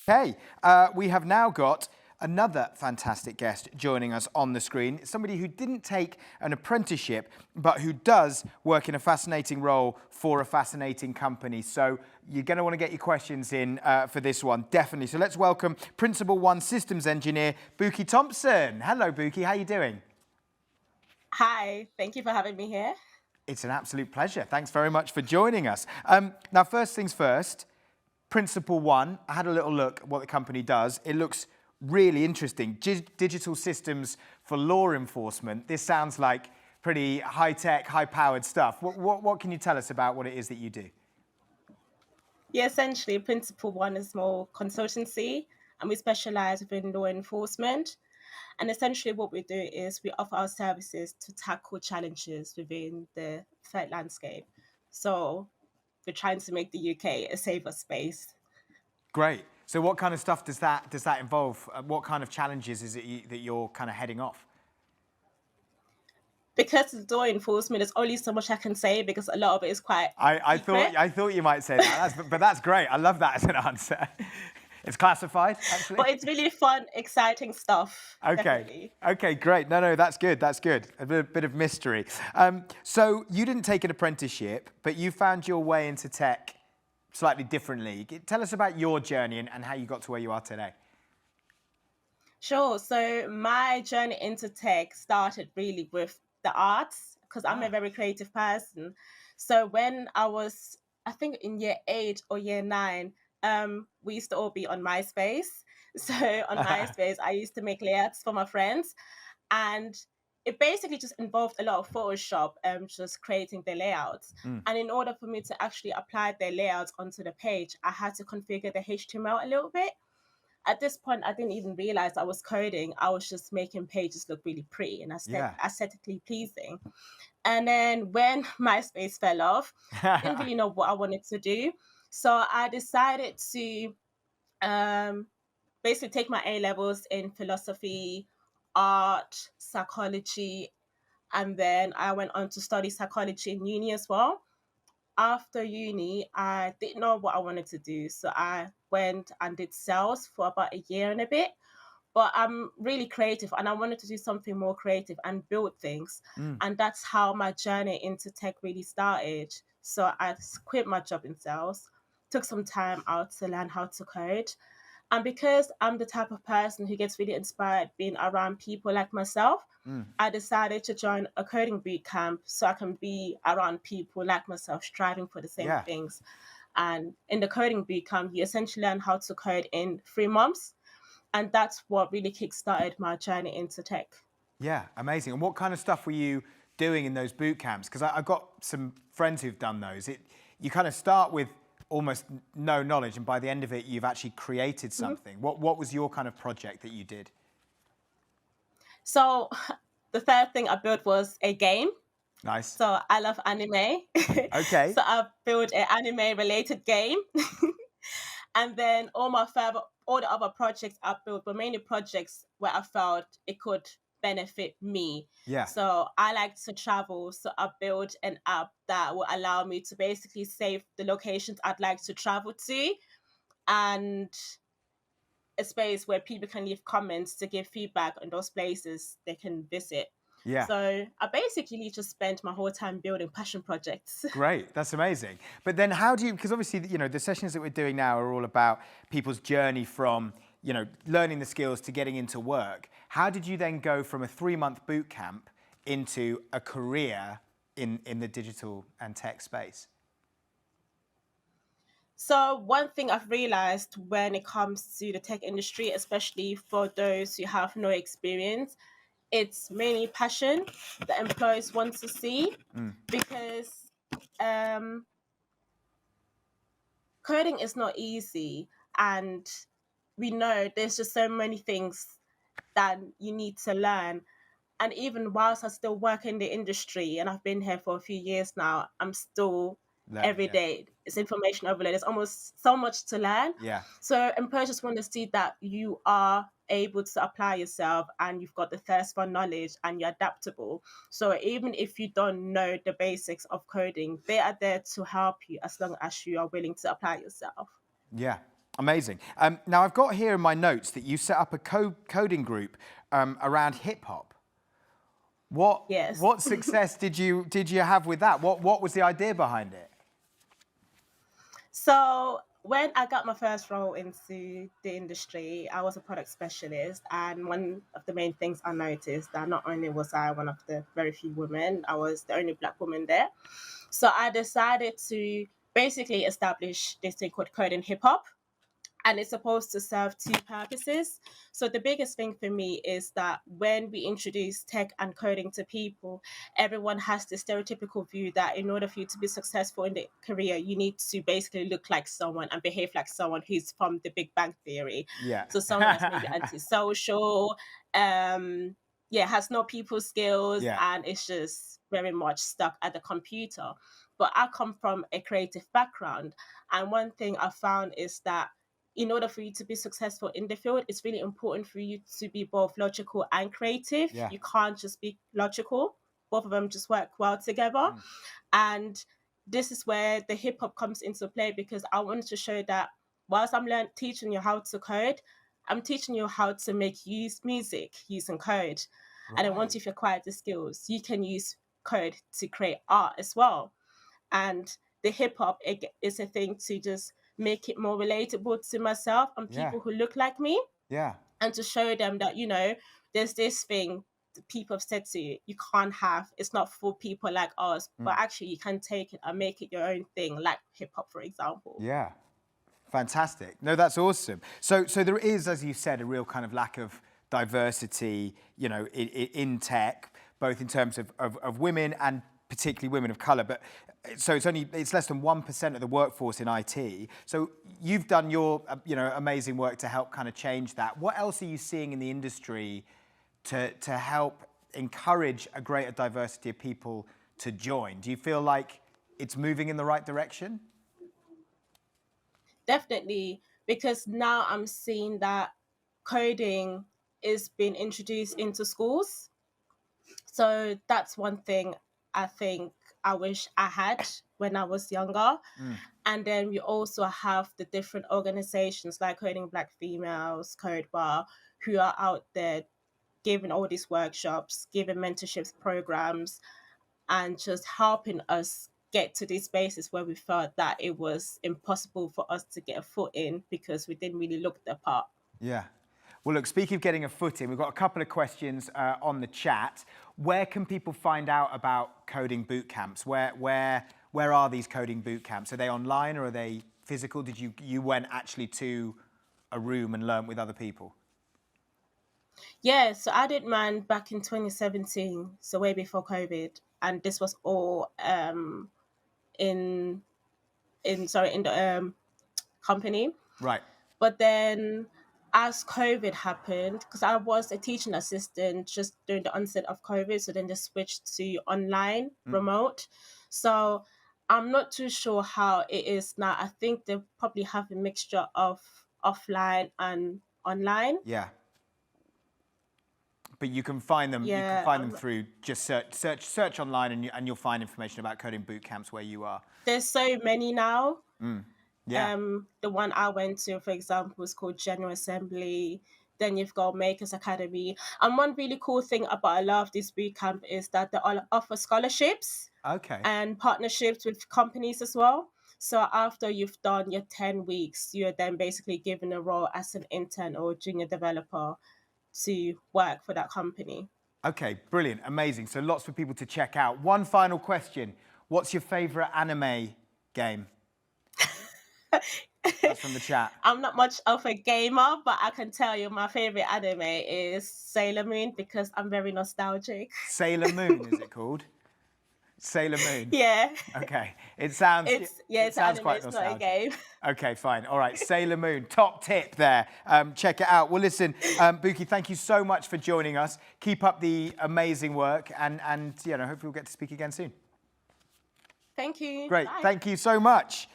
Okay, we have now got another fantastic guest joining us on the screen. Somebody who didn't take an apprenticeship, but who does work in a fascinating role for a fascinating company. So you're going to want to get your questions in for this one, definitely. So let's welcome Principal One Systems Engineer, Buki Thompson. Hello, Buki. How are you doing? Hi, thank you for having me here. It's an absolute pleasure. Thanks very much for joining us. Now, first things first, Principle One, I had a little look at what the company does. It looks really interesting. Digital systems for law enforcement. This sounds like pretty high-tech, high-powered stuff. What can you tell us about what it is that you do? Yeah, essentially, Principal One is more consultancy, and we specialize within law enforcement. And essentially, what we do is we offer our services to tackle challenges within the threat landscape. So we're trying to make the UK a safer space. Great. So what kind of stuff does that involve? What kind of challenges is it that you're kind of heading off? Because it's law enforcement, there's only so much I can say because a lot of it is quite I secret. thought you might say that, but that's great. I love that as an answer. It's classified, actually. But it's really fun, exciting stuff. Okay. Definitely. Okay, great. No, that's good. That's good. A bit of mystery. So you didn't take an apprenticeship, but you found your way into tech slightly differently. Tell us about your journey and how you got to where you are today. Sure. So my journey into tech started really with the arts because I'm a very creative person. So when I was, I think in year 8 or year 9, we used to all be on MySpace. So on MySpace, I used to make layouts for my friends, and it basically just involved a lot of Photoshop, just creating the layouts. And in order for me to actually apply the layouts onto the page, I had to configure the HTML a little bit. At this point, I didn't even realize I was coding. I was just making pages look really pretty and Yeah. aesthetically pleasing. And then when MySpace fell off, I didn't really know what I wanted to do. So I decided to basically take my A levels in philosophy, art, psychology, and then I went on to study psychology in uni as well. After uni, I didn't know what I wanted to do. So I went and did sales for about a year and a bit. But I'm really creative and I wanted to do something more creative and build things. And that's how my journey into tech really started. So I quit my job in sales, took some time out to learn how to code. And because I'm the type of person who gets really inspired being around people like myself, I decided to join a coding boot camp so I can be around people like myself striving for the same Yeah. things. And in the coding boot camp, you essentially learn how to code in 3 months. And that's what really kickstarted my journey into tech. Yeah, amazing. And what kind of stuff were you doing in those boot camps? Because I've got some friends who've done those. You kind of start with almost no knowledge, and by the end of it, you've actually created something. What was your kind of project that you did? So the third thing I built was a game. Nice. So I love anime. Okay. So I built an anime related game. And then all the other projects I built were mainly projects where I felt it could benefit me. Yeah. So I like to travel. So I built an app that will allow me to basically save the locations I'd like to travel to, and a space where people can leave comments to give feedback on those places they can visit. Yeah. So I basically just spent my whole time building passion projects. Great, that's amazing. But then how do you, because obviously, the sessions that we're doing now are all about people's journey from, learning the skills to getting into work. How did you then go from a 3-month boot camp into a career in the digital and tech space? So one thing I've realized when it comes to the tech industry, especially for those who have no experience, it's mainly passion that employers want to see, because um, coding is not easy, and we know there's just so many things that you need to learn. And even whilst I still work in the industry and I've been here for a few years now, I'm still Learning, every yeah. day. It's information overload. There's almost so much to learn. Yeah. So employers just want to see that you are able to apply yourself and you've got the thirst for knowledge and you're adaptable. So even if you don't know the basics of coding, they are there to help you as long as you are willing to apply yourself. Yeah. Amazing. Now, I've got here in my notes that you set up a coding group around hip hop. Yes. What success did you have with that? What was the idea behind it? So when I got my first role into the industry, I was a product specialist, and one of the main things I noticed that not only was I one of the very few women, I was the only Black woman there. So I decided to basically establish this thing called Coding Hip Hop, and it's supposed to serve two purposes. So the biggest thing for me is that when we introduce tech and coding to people, everyone has this stereotypical view that in order for you to be successful in the career, you need to basically look like someone and behave like someone who's from the Big Bang Theory. Yeah. So someone that's maybe antisocial, has no people skills, Yeah. and it's just very much stuck at the computer. But I come from a creative background, and one thing I found is that in order for you to be successful in the field, it's really important for you to be both logical and creative. Yeah. You can't just be logical. Both of them just work well together. And this is where the hip hop comes into play, because I wanted to show that whilst I'm teaching you how to code, I'm teaching you how to make music using code. And then once you've acquired the skills, you can use code to create art as well. And the hip hop is a thing to just make it more relatable to myself and people who look like me. Yeah. And to show them that, there's this thing that people have said to you, you can't have, it's not for people like us, but actually you can take it and make it your own thing, like hip hop, for example. Yeah. Fantastic. No, that's awesome. So there is, as you said, a real kind of lack of diversity, in tech, both in terms of women and particularly women of colour. But so it's less than 1% of the workforce in IT. So you've done your amazing work to help kind of change that. What else are you seeing in the industry to help encourage a greater diversity of people to join? Do you feel like it's moving in the right direction? Definitely, because now I'm seeing that coding is being introduced into schools. So that's one thing I think I wish I had when I was younger. And then we also have the different organizations like Coding Black Females, Code Bar, who are out there giving all these workshops, giving mentorships programs, and just helping us get to these spaces where we felt that it was impossible for us to get a foot in because we didn't really look the part. Yeah. Well, look, speaking of getting a foot in, we've got a couple of questions on the chat. Where can people find out about coding boot camps? Where are these coding boot camps? Are they online or are they physical? Did you went actually to a room and learnt with other people? Yeah, so I did mine back in 2017, so way before COVID, and this was all in the company. Right. But then as COVID happened, because I was a teaching assistant just during the onset of COVID, so then they switched to online, remote. So I'm not too sure how it is now. I think they probably have a mixture of offline and online. Yeah. But you can find them. Yeah, you can find them through just search online, and you'll find information about coding boot camps where you are. There's so many now. Yeah. The one I went to, for example, is called General Assembly. Then you've got Makers Academy. And one really cool thing about a lot of this boot camp is that they all offer scholarships. Okay. And partnerships with companies as well. So after you've done your 10 weeks, you're then basically given a role as an intern or junior developer to work for that company. Okay, brilliant, amazing. So lots for people to check out. One final question. What's your favourite anime game? That's from the chat. I'm not much of a gamer, but I can tell you my favourite anime is Sailor Moon because I'm very nostalgic. Sailor Moon, is it called? Sailor Moon. Yeah. Okay. It sounds it's sounds anime, quite it's nostalgic. not a game. Okay, fine. All right, Sailor Moon. Top tip there. Check it out. Well, listen, Buki, thank you so much for joining us. Keep up the amazing work, and hopefully we'll get to speak again soon. Thank you. Great. Bye. Thank you so much.